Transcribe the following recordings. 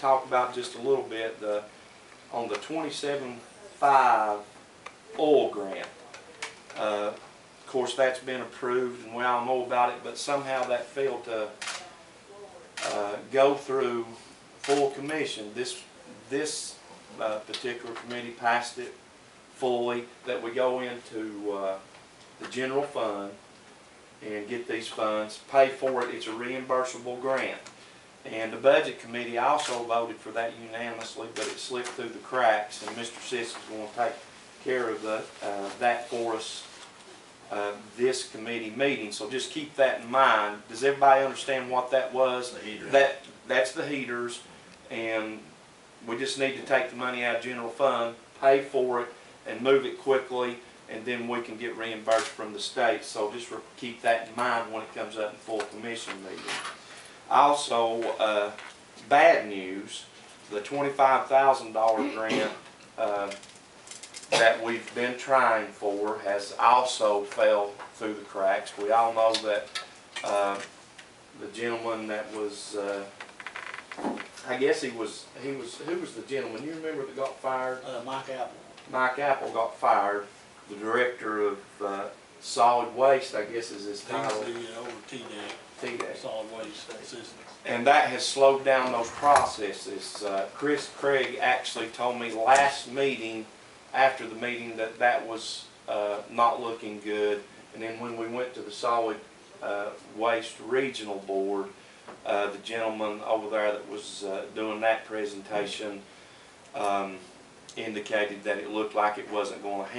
talk about just a little bit on the 27.5 oil grant. Of course, that's been approved, and we all know about it, but somehow that failed to go through full commission. This particular committee passed it fully, that we go into the general fund and get these funds, pay for it. It's a reimbursable grant. And the budget committee also voted for that unanimously, but it slipped through the cracks, and Mr. Sisk is going to take care of that for us this committee meeting. So just keep that in mind. Does everybody understand what that was? The heaters. That's the heaters, and we just need to take the money out of general fund, pay for it, and move it quickly, and then we can get reimbursed from the state. So just keep that in mind when it comes up in full commission meeting. Also, bad news, the $25,000 grant that we've been trying for has also fell through the cracks. We all know that the gentleman that was, I guess who was the gentleman, you remember, that got fired? Mike Apple. Mike Apple got fired. The director of solid waste, I guess is his title. He's the over TDEC. Solid waste assistant. And that has slowed down those processes. Chris Craig actually told me last meeting, after the meeting, that that was not looking good. And then when we went to the solid waste regional board, the gentleman over there that was doing that presentation indicated that it looked like it wasn't going to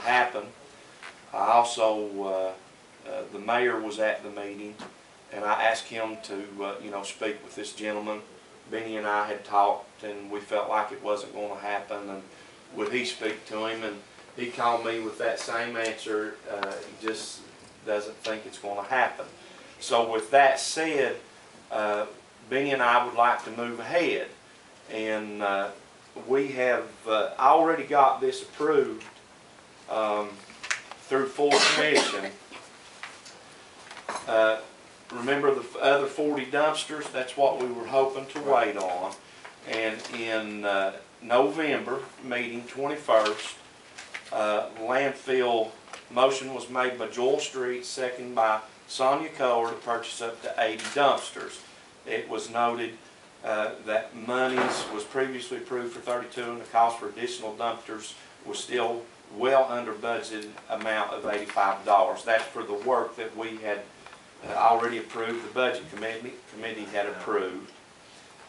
happen. I also, the mayor was at the meeting, and I asked him to, speak with this gentleman. Benny and I had talked, and we felt like it wasn't going to happen, and would he speak to him? And he called me with that same answer. He just doesn't think it's going to happen. So with that said, Benny and I would like to move ahead, and we have already got this approved through full commission. Remember the other 40 dumpsters? That's what we were hoping to wait on. And in November meeting, 21st, landfill motion was made by Joel Street, second by Sonia Kohler, to purchase up to 80 dumpsters. It was noted that monies was previously approved for 32, and the cost for additional dumpsters was still well under budgeted amount of $85. That's for the work that we had already approved, the budget committee had approved.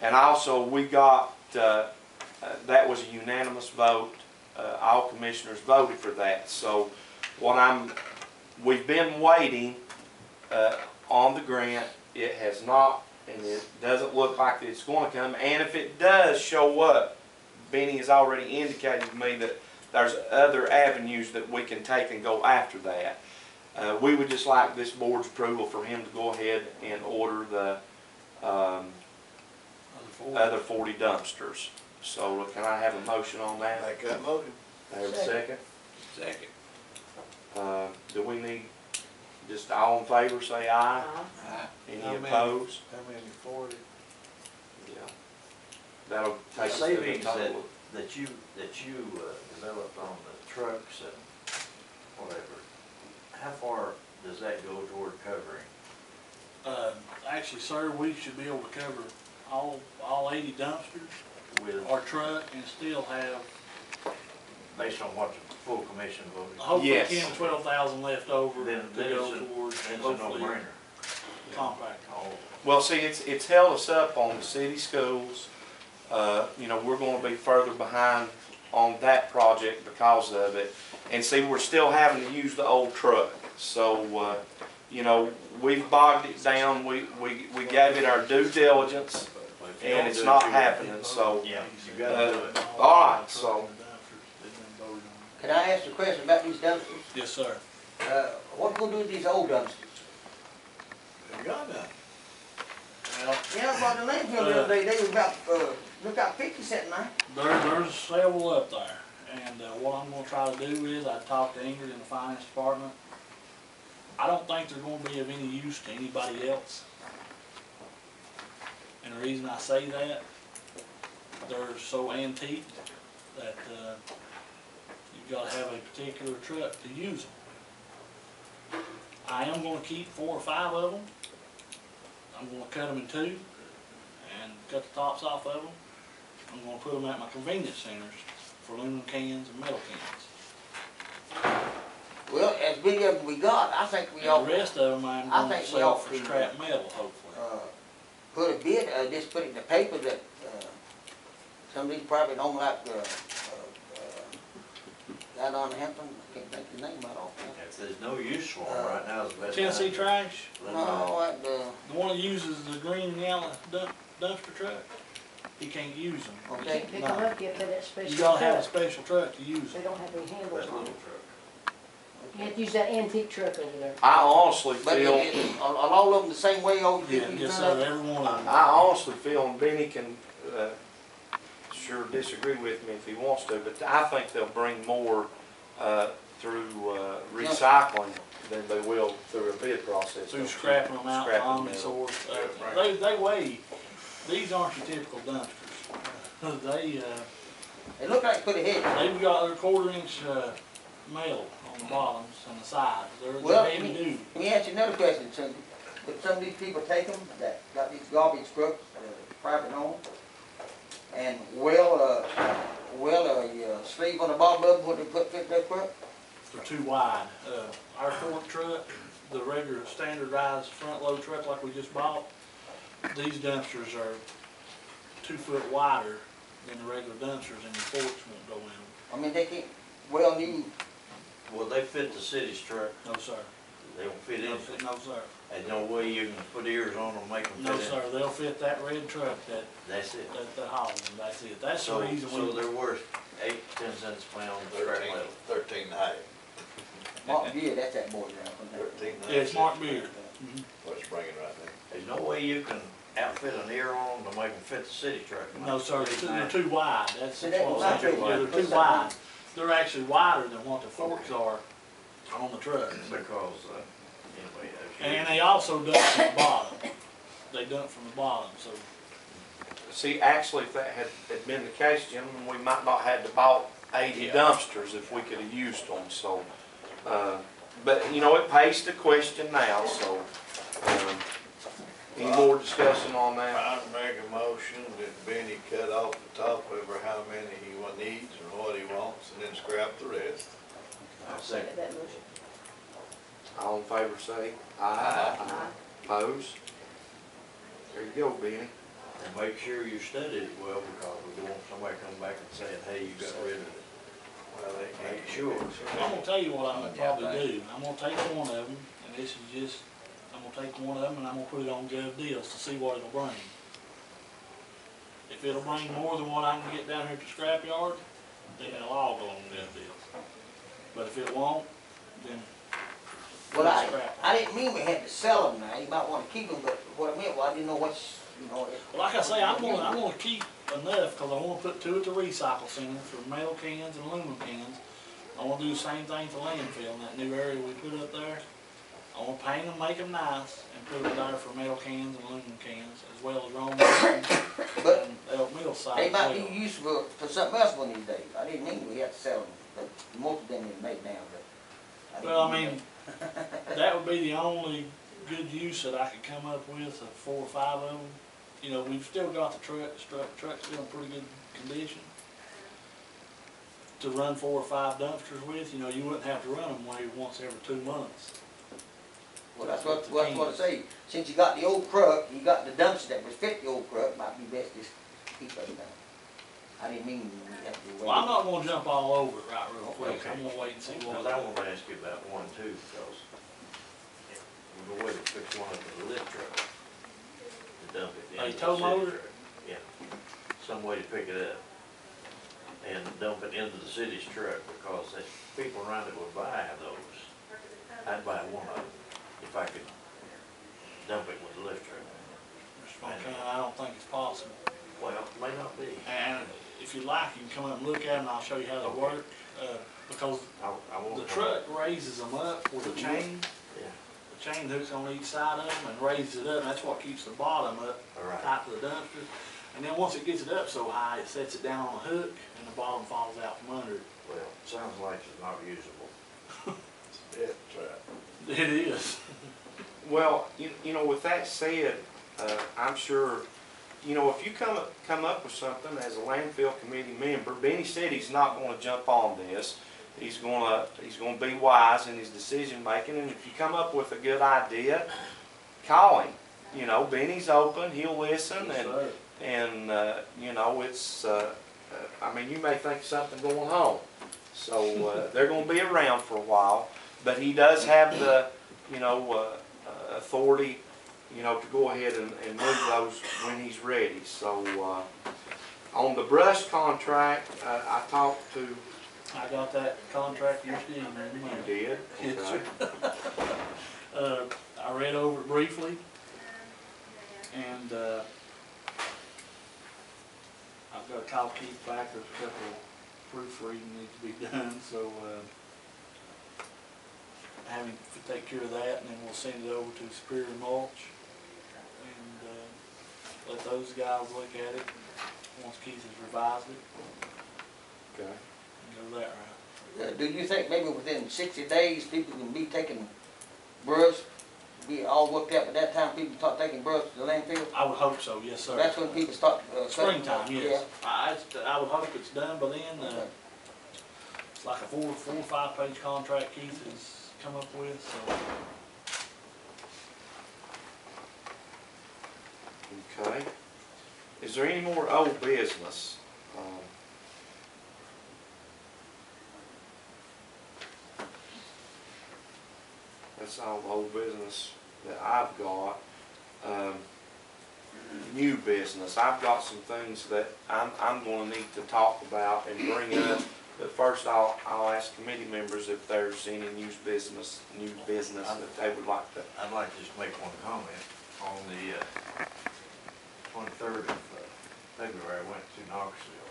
And also we got, that was a unanimous vote, all commissioners voted for that. So we've been waiting on the grant. It has not, and it doesn't look like it's going to come. And if it does show up, Benny has already indicated to me that there's other avenues that we can take and go after that. We would just like this board's approval for him to go ahead and order the other 40 dumpsters. So can I have a motion on that? Make that motion. I have a second? Second. Do we need, just all in favor say aye? Aye. Any opposed? How many? 40? Yeah. That'll take us to the savings total. that you developed on the trucks and whatever, how far does that go toward covering? Actually, sir, we should be able to cover all 80 dumpsters With, our truck and still have based on what the full commission voted? hopefully Yes. 10 to 12,000 left over Then to go towards it's a hopefully no-brainer. compact. Oh, Well, see, it's held us up on the city schools. We're going to be further behind on that project because of it. And see, we're still having to use the old truck. So, we've bogged it down. We gave it our due diligence, and it's not happening. So, yeah, you gotta do it. all right. So, Can I ask a question about these dumpsters? Yes, sir. What we gonna do with these old dumpsters? They got none. Well, Yeah, I bought the landfill the other day, they were about 50 sitting there. there's several up there, and what I'm going to try to do is I talked to Ingrid in the finance department. I don't think they're going to be of any use to anybody else. And the reason I say that they're so antique that, you've gotta have a particular truck to use them. I am gonna keep 4 or 5 of them. I'm gonna cut them in 2 and cut the tops off of them. I'm gonna put them at my convenience centers for aluminum cans and metal cans. Well, as big as we got, I think we ought And the rest of them I'm I gonna think we sell ought for to, scrap metal, hopefully. put a bid, just put it in the paper that, some of these probably don't like, that on Hampton, I can't think of the name right off. If there's no use for them right now, it's the best. Tennessee time. trash, No, that, the one that uses the green and yellow dumpster truck, he can't use them. You okay. can't pick them up yet for that special You truck. gotta have a special truck to use They them. don't have any handles That on little them. truck. You have to use that antique truck over there. I honestly But feel, are all of them the same way, old Yeah, people? yes, sir, every one of them. I honestly feel, and Benny can, sure disagree with me if he wants to, but I think they'll bring more, through, recycling than they will through a bid process. Through scrapping them out, Scrapping omni them. source, Right. they weigh, these aren't your typical dumpsters. It looked like put a head. They've got their 1/4-inch, metal on the bottoms and the sides, they're Well, heavy duty. Let me ask you another question, Cindy. Would some of these people take them that got these garbage trucks, private owned, and weld a sleeve on the bottom of them, what they put fit that truck? They're too wide. Our fork truck, the regular standardized front load truck like we just bought, these dumpsters are 2 foot wider than the regular dumpsters and your forks won't go in them. I mean, they can't well new. Will they fit the city's truck? No, sir. They don't fit No, in. no, sir. There's no way you can put ears on them and make them fit No, in. sir. They'll fit that red truck That's it. that hauls them. That's it. That's the So, reason so we. they're worth 8, 10 cents a pound, scrap metal. 13.90. Mark Beard, that's that boy around from there. 13.90. Yeah, it's Mark Beard. What's bringing right there? There's no way you can outfit an ear on them to make them fit the city truck. No, sir. They're too wide. That's See, that what was I'm not saying. too Yeah, wide. they're too wide. They're actually wider than what the forks are on the trucks. Because, anyway, And they also dump from the bottom. They dump from the bottom, so. See, actually, if that had been the case, gentlemen, we might not have to bought 80 Yeah. dumpsters if we could have used them, so. But, you know, it pays to question now, so, any more discussion on that? I make a motion that Benny cut off the top over how many he needs or what he wants, and then scrap the rest. I'll second. That motion. All in favor say aye. Aye. Opposed? There you go, Benny. And make sure you studied it well, because we don't want somebody coming back and saying, hey, you got rid of it. Well, they can't. Make sure. I'm gonna tell you what I'm gonna probably do. I'm gonna take one of them, and this is just, I'm gonna take one of them and I'm gonna put it on Gov Deals to see what it'll bring. If it'll bring more than what I can get down here at the scrapyard, then it'll all go on Gov Deals. But if it won't, then Well, we'll scrap 'em. I didn't mean we had to sell them now. You might want to keep them, but what I meant was I didn't know what's, you know. Well, like I say, I'm gonna keep enough, cause I wanna put 2 at the recycle center for metal cans and aluminum cans. I wanna do the same thing for landfill in that new area we put up there. I wanna paint them, make them nice, and put them there for metal cans and aluminum cans, as well as raw metal But and elk meal side they as might well. be useful for something else one of these days. I didn't mean we had to sell them, but most of them is made now, but. Well, I mean, that would be the only good use that I could come up with, of 4 or 5 of them. You know, we've still got the truck's still in pretty good condition. To run 4 or 5 dumpsters with, you know, you wouldn't have to run them once every 2 months. Well, that's what I say. Since you got the old truck, you got the dumpster that would fit the old truck, might be best to keep them down. I didn't mean we have to wait. Well, I'm not gonna jump all over it right real quick. Okay. I'm gonna wait and see what. Because I want to ask you about one too, because we're going to fix one up with a lift truck to dump it in. A tow motor? Yeah, some way to pick it up and dump it into the city's truck, because there's people around that would buy those. I'd buy one of them if I could dump it with a lift truck. Okay, I don't think it's possible. Well, it may not be. And if you like, you can come up and look at them, and I'll show you how they work. Because I won't. the truck raises them up with a chain. Yeah, The chain hooks on each side of them and raises it up, and that's what keeps the bottom up all right. tight to the dumpster. And then once it gets it up so high, it sets it down on a hook and the bottom falls out from under it. Well, sounds like it's not usable. Death trap. It is. Well, you know, with that said, I'm sure, you know, if you come up with something as a landfill committee member, Benny said he's not gonna jump on this. He's gonna be wise in his decision making, and if you come up with a good idea, call him. You know, Benny's open, he'll listen, Yes, and sir. you know, it's, I mean, you may think of something going home. So, they're gonna be around for a while, but he does have the, you know, authority, you know, to go ahead and move those when he's ready. So, on the brush contract, I talked to, I got that contract yesterday evening. you did? Yes, Okay. sir. I read over it briefly, and I've got a copy back. There's a couple of proofreading needs to be done, so having to take care of that, and then we'll send it over to Superior Mulch and let those guys look at it once Keith has revised it Okay. and go that route. Do you think maybe within 60 days, people can be taking brush, be all worked out, by that time people start taking brush to the landfill? I would hope so, yes, sir. That's when people start, Springtime, yes. Yeah. I would hope it's done by then. Okay. It's like a four or five page contract Keith has come up with, so. Okay. Is there any more old business? That's all the old business that I've got. New business, I've got some things that I'm gonna need to talk about and bring up. But first I'll ask committee members if there's any new business that they would like to. I'd like to just make one comment on the 23rd of February. I went to Knoxville.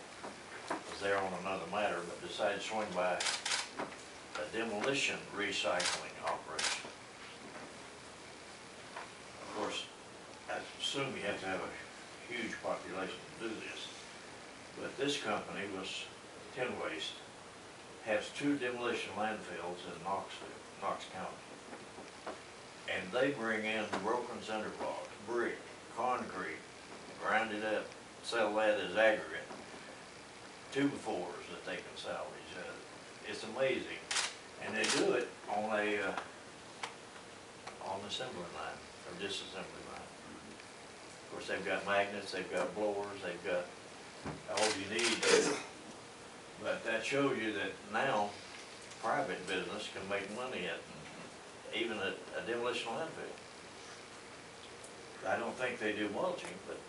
Was there on another matter, but decided to swing by a demolition recycling operation. Of course, I assume you have to have a huge population to do this, but this company was Tin Waste, has 2 demolition landfills in Knox County. And they bring in broken cinder blocks, brick, concrete, grind it up, sell that as aggregate. 2x4s that they can salvage. It's amazing. And they do it on a, on the assembly line, or disassembly line. Of course, they've got magnets, they've got blowers, they've got all you need. But that shows you that now private business can make money at even a demolition landfill. I don't think they do mulching, but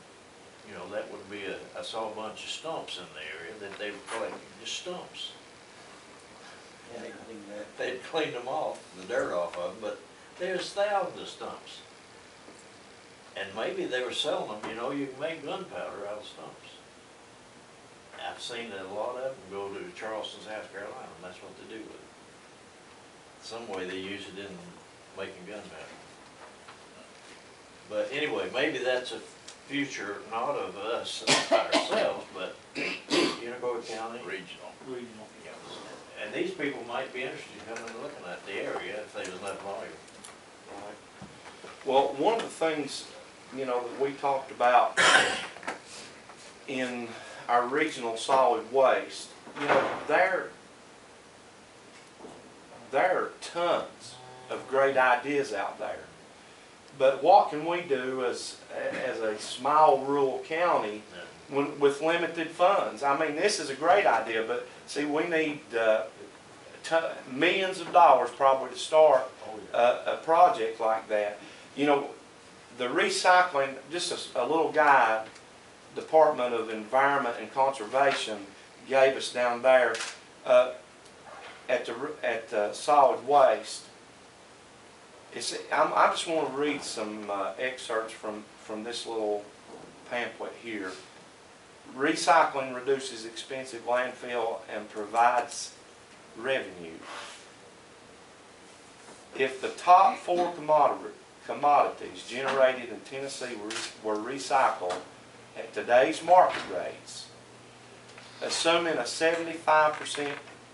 you know, that would be I saw a bunch of stumps in the area that they were collecting, just stumps. Yeah, they can do that. They'd cleaned them off, the dirt off of them, but there's thousands of stumps. And maybe they were selling them, you know, you can make gunpowder out of stumps. I've seen that a lot of them go to Charleston, South Carolina, and that's what they do with it. Some way they use it in making gunpowder. But anyway, maybe that's a future, not of us ourselves, but Unicoi County. Regional. And these people might be interested in coming and looking at the area if there's enough volume. Right. Well, one of the things, you know, that we talked about in our regional solid waste, you know, there are tons of great ideas out there. But what can we do as a small rural county with limited funds? I mean, this is a great idea, but see, we need millions of dollars probably to start a project like that. You know, the recycling, just a little guide, Department of Environment and Conservation gave us down there at solid waste. I just want to read some excerpts from this little pamphlet here. Recycling reduces expensive landfill and provides revenue. If the top 4 commodities generated in Tennessee were recycled at today's market rates, assuming a 75%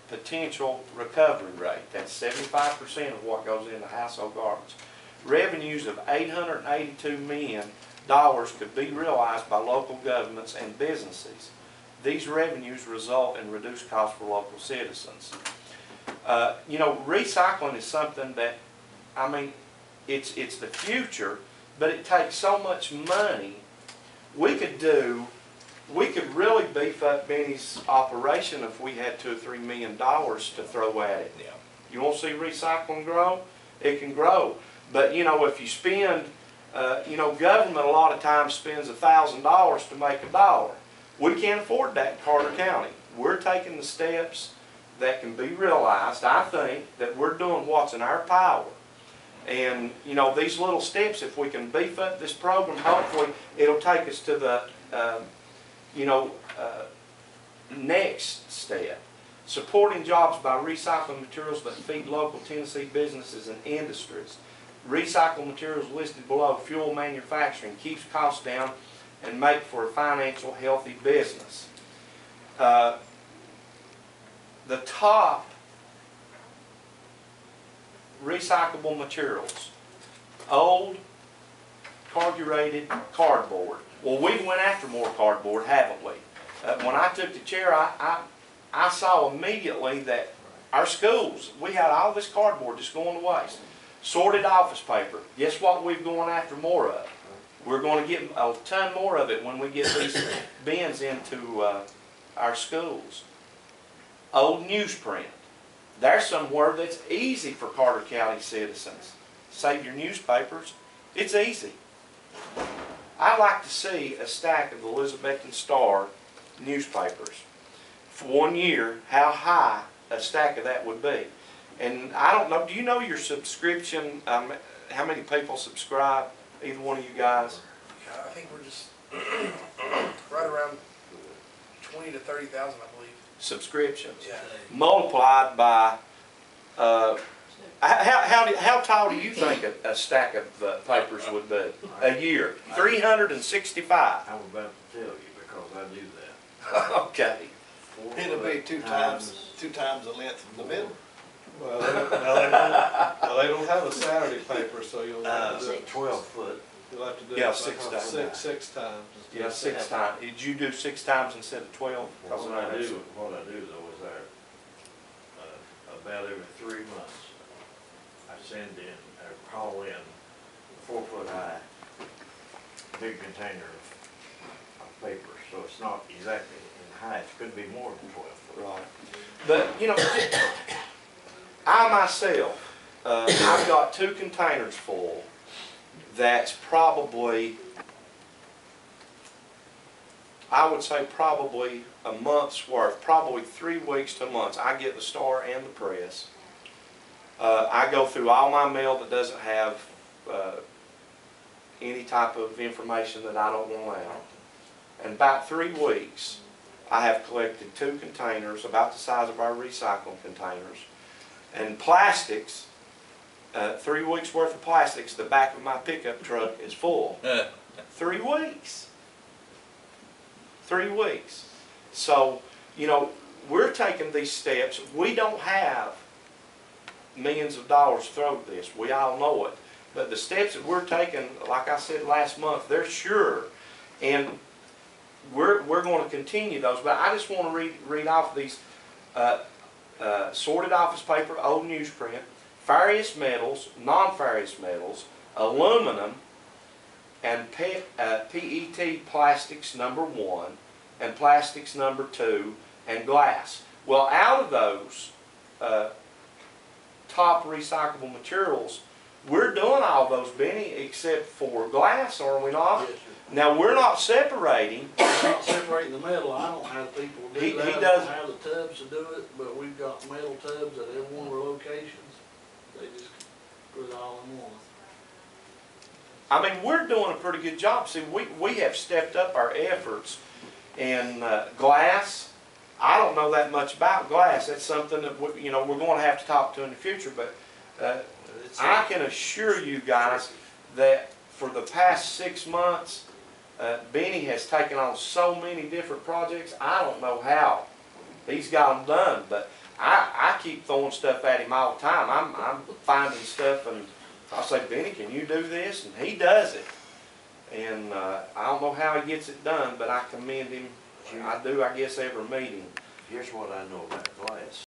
potential recovery rate, that's 75% of what goes into household garbage, revenues of $882 million could be realized by local governments and businesses. These revenues result in reduced costs for local citizens. You know, recycling is something that, I mean, it's the future, but it takes so much money. We could really beef up Benny's operation if we had $2 or $3 million to throw at it. Yeah. You want to see recycling grow? It can grow. But, you know, if you spend, you know, government a lot of times spends $1,000 to make $1. We can't afford that in Carter County. We're taking the steps that can be realized. I think that we're doing what's in our power. And, you know, these little steps, if we can beef up this program, hopefully it'll take us to the, you know, next step. Supporting jobs by recycling materials that feed local Tennessee businesses and industries. Recycled materials listed below, fuel manufacturing, keeps costs down and make for a financial healthy business. The top recyclable materials, old corrugated cardboard. Well, we went after more cardboard, haven't we? When I took the chair, I saw immediately that our schools, we had all this cardboard just going to waste. Sorted office paper, guess what we're going after more of? We're going to get a ton more of it when we get these bins into our schools. Old newsprint. There's somewhere that's easy for Carter County citizens. Save your newspapers. It's easy. I'd like to see a stack of the Elizabethan Star newspapers. For 1 year, how high a stack of that would be. And I don't know, do you know your subscription, how many people subscribe? Either one of you guys? I think we're just right around 20 to 30,000, I believe. Subscriptions. Yeah. Multiplied by, how tall do you think a stack of papers would be? A year? 365. I'm about to tell you because I do that. Okay. It'll be two times the length of the middle. Well, they don't have a Saturday paper, so you'll have to do it. 12 foot. You'll have to do Yeah, it 6 like times. six times. Yeah, 6 times. Did you do 6 times instead of 12? What I do though is about every 3 months, I send in, or call in, a 4 foot high, big container of paper. So it's not exactly in height, it could be more than 12 foot. Right. But, you know, I myself, I've got 2 containers full. That's probably, I would say probably a month's worth, probably 3 weeks to a month. I get the Star and the Press. I go through all my mail that doesn't have any type of information that I don't want out. In about 3 weeks, I have collected 2 containers about the size of our recycling containers. And plastics, 3 weeks worth of plastics, the back of my pickup truck is full. 3 weeks. 3 weeks. So, you know, we're taking these steps. We don't have millions of dollars to throw at this. We all know it. But the steps that we're taking, like I said last month, they're sure. And we're going to continue those. But I just want to read off these sorted office paper, old newsprint, ferrous metals, non-ferrous metals, aluminum, and PET plastics #1, and plastics #2, and glass. Well, out of those top recyclable materials, we're doing all those, Benny, except for glass, are we not? Yes, sir. Now, we're not separating. Separating the metal, I don't have people do He that. I does- don't have the tubs to do it, but we've got metal tubs at every one of our locations. They just put it all in one. I mean, we're doing a pretty good job. See, we have stepped up our efforts in glass. I don't know that much about glass. That's something that we're going to have to talk to in the future. But I can assure you guys that for the past 6 months, Benny has taken on so many different projects, I don't know how he's got them done, but I keep throwing stuff at him all the time. I'm finding stuff and I'll say, Benny, can you do this? And he does it. And I don't know how he gets it done, but I commend him. I do, I guess, every meeting. Here's what I know about glass.